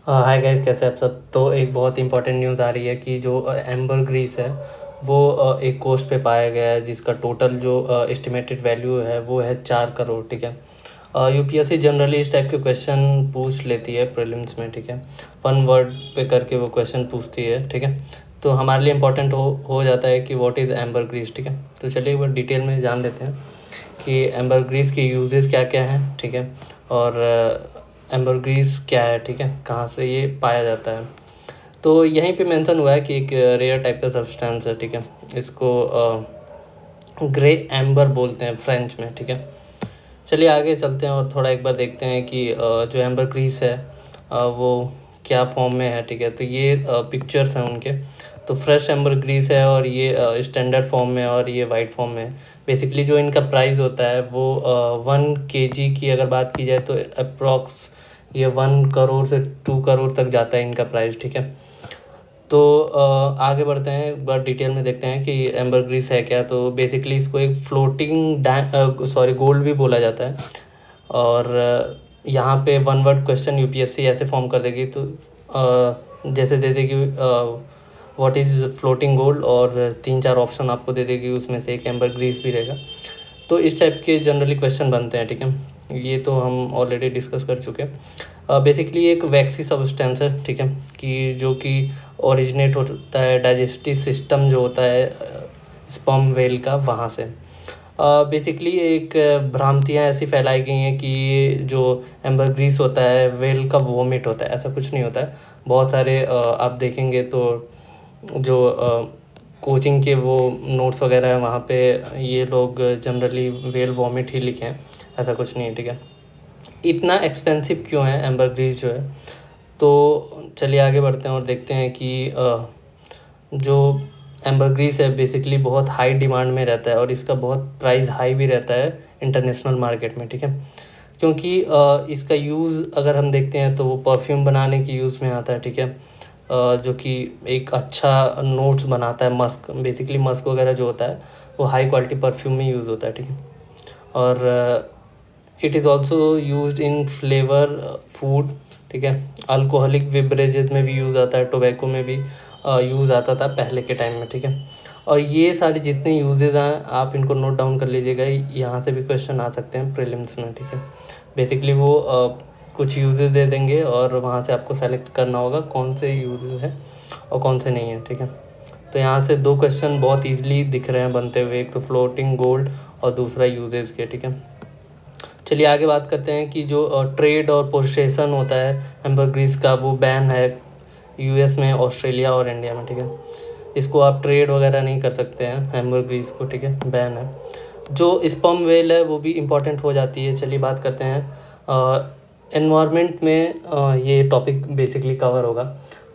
Hi guys, कैसे आप सब। तो एक बहुत इंपॉर्टेंट न्यूज़ आ रही है कि जो एम्बरग्रीस है वो एक कोस्ट पे पाया गया है, जिसका टोटल जो एस्टिमेटेड वैल्यू है वो है 4 करोड़। ठीक है। यूपीएससी जनरली इस टाइप के क्वेश्चन पूछ लेती है प्रीलिम्स में। ठीक है। 1 वर्ड पे करके वो क्वेश्चन पूछती है। ठीक है। तो हमारे लिए इम्पोर्टेंट हो जाता है कि व्हाट इज़ एम्बरग्रीस। ठीक है। तो चलिए वो डिटेल में जान लेते हैं कि एम्बरग्रीस के यूजेस क्या क्या हैं। ठीक है। और एम्बरग्रीस क्या है। ठीक है। कहाँ से ये पाया जाता है। तो यहीं पे मेंशन हुआ है कि एक रेयर टाइप का सब्सटेंस है। ठीक है। इसको ग्रे एम्बर बोलते हैं फ्रेंच में। ठीक है। चलिए आगे चलते हैं और थोड़ा एक बार देखते हैं कि जो एम्बरग्रीस है वो क्या फॉर्म में है। ठीक है। तो ये पिक्चर्स हैं उनके। तो फ्रेश एम्बरग्रीस है और ये स्टैंडर्ड फॉर्म में और ये वाइट फॉर्म में। बेसिकली जो इनका प्राइस होता है वो 1 kg की अगर बात की जाए तो अप्रॉक्स ये 1 करोड़ से 2 करोड़ तक जाता है इनका प्राइस। ठीक है। तो आगे बढ़ते हैं, एक बार डिटेल में देखते हैं कि एम्बरग्रीस है क्या। तो बेसिकली इसको एक फ्लोटिंग गोल्ड भी बोला जाता है। और यहाँ पे 1 वर्ड क्वेश्चन यूपीएससी ऐसे फॉर्म कर देगी। तो जैसे दे देगी व्हाट इज़ फ्लोटिंग गोल्ड, और 3-4 ऑप्शन आपको दे देगी, उसमें से एक एम्बरग्रीस भी रहेगा। तो इस टाइप के जनरली क्वेश्चन बनते हैं। ठीक है। ये तो हम ऑलरेडी डिस्कस कर चुके हैं। बेसिकली एक वैक्सी सब्सटेंस है। ठीक है। कि जो कि ओरिजिनेट होता है डाइजेस्टिव सिस्टम जो होता है स्पर्म वेल का, वहाँ से। बेसिकली एक भ्रांतियाँ ऐसी फैलाई गई हैं कि ये जो एम्बरग्रीस होता है वेल का वोमिट होता है। ऐसा कुछ नहीं होता है। बहुत सारे आप देखेंगे तो जो कोचिंग के वो नोट्स वगैरह है वहाँ पे ये लोग जनरली वेल वॉमिट ही लिखे हैं। ऐसा कुछ नहीं है। ठीक है। इतना एक्सपेंसिव क्यों है एम्बरग्रीस जो है। तो चलिए आगे बढ़ते हैं और देखते हैं कि जो एम्बरग्रीस है बेसिकली बहुत हाई डिमांड में रहता है और इसका बहुत प्राइस हाई भी रहता है इंटरनेशनल मार्केट में। ठीक है। क्योंकि इसका यूज़ अगर हम देखते हैं तो वो परफ्यूम बनाने की यूज़ में आता है। ठीक है। जो कि एक अच्छा नोट्स बनाता है। मस्क, बेसिकली मस्क वगैरह जो होता है वो हाई क्वालिटी परफ्यूम में यूज़ होता है। ठीक है। और it is also use in flavour food. ठीक है। अल्कोहलिक बेवरेजेस में भी यूज़ आता है, टोबैको में भी यूज़ आता था पहले के टाइम में। ठीक है। और ये सारे जितने यूजेस हैं आप इनको नोट डाउन कर लीजिएगा, यहाँ से भी क्वेश्चन आ सकते हैं प्रीलिम्स में। ठीक है। बेसिकली वो कुछ यूजेस दे देंगे और वहाँ से आपको सेलेक्ट करना होगा कौन से यूजेस है और कौन से नहीं है। ठीक है। तो यहाँ से 2 क्वेश्चन बहुत ईजिली दिख रहे हैं बनते हुए, एक तो फ्लोटिंग गोल्ड और दूसरा यूजेस के। ठीक है। चलिए आगे बात करते हैं कि जो ट्रेड और पोसेसन होता है एम्बरग्रीस का वो बैन है यूएस में, ऑस्ट्रेलिया और इंडिया में। ठीक है। इसको आप ट्रेड वगैरह नहीं कर सकते हैं एम्बरग्रीस को। ठीक है। बैन है। जो स्पर्म वेल है वो भी इम्पॉर्टेंट हो जाती है। चलिए बात करते हैं एनवायरनमेंट में ये टॉपिक बेसिकली कवर होगा।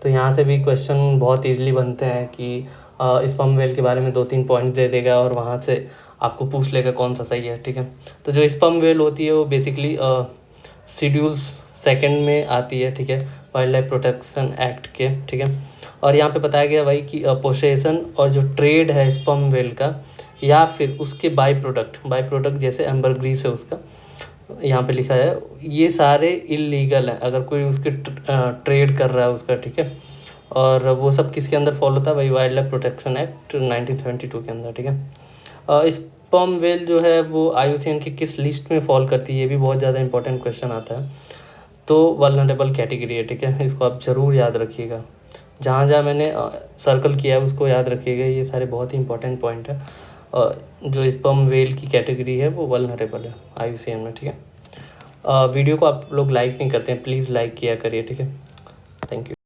तो यहाँ से भी क्वेश्चन बहुत ईजिली बनते हैं कि स्पर्म वेल के बारे में 2-3 पॉइंट्स दे देगा और वहाँ से आपको पूछ लेगा कौन सा सही है। ठीक है। तो जो स्पर्म वेल होती है वो बेसिकली शेड्यूल 2 में आती है। ठीक है। वाइल्ड लाइफ प्रोटेक्शन एक्ट के। ठीक है। और यहाँ पे बताया गया भाई कि पोसेसन और जो ट्रेड है स्पर्म वेल का या फिर उसके बाई प्रोडक्ट जैसे एम्बरग्रीस है उसका, यहाँ पे लिखा है ये सारे इलीगल हैं अगर कोई उसके ट्रेड कर रहा है उसका। ठीक है। और वो सब किसके अंदर फॉलो होता है भाई, वाइल्ड लाइफ प्रोटेक्शन एक्ट 1972 के अंदर। ठीक है। स्पर्म वेल जो है वो आईयूसीएन की किस लिस्ट में फॉल करती है, ये भी बहुत ज़्यादा इंपॉर्टेंट क्वेश्चन आता है। तो वल्नरेबल कैटेगरी है। ठीक है। इसको आप ज़रूर याद रखिएगा, जहाँ जहाँ मैंने सर्कल किया है उसको याद रखिएगा। ये सारे बहुत ही इंपॉर्टेंट पॉइंट है। जो स्पर्म वेल की कैटेगरी है वो वल्नरेबल है आईयूसीएन में। ठीक है। वीडियो को आप लोग लाइक नहीं करते हैं, प्लीज़ लाइक किया करिए। ठीक है। Thank you.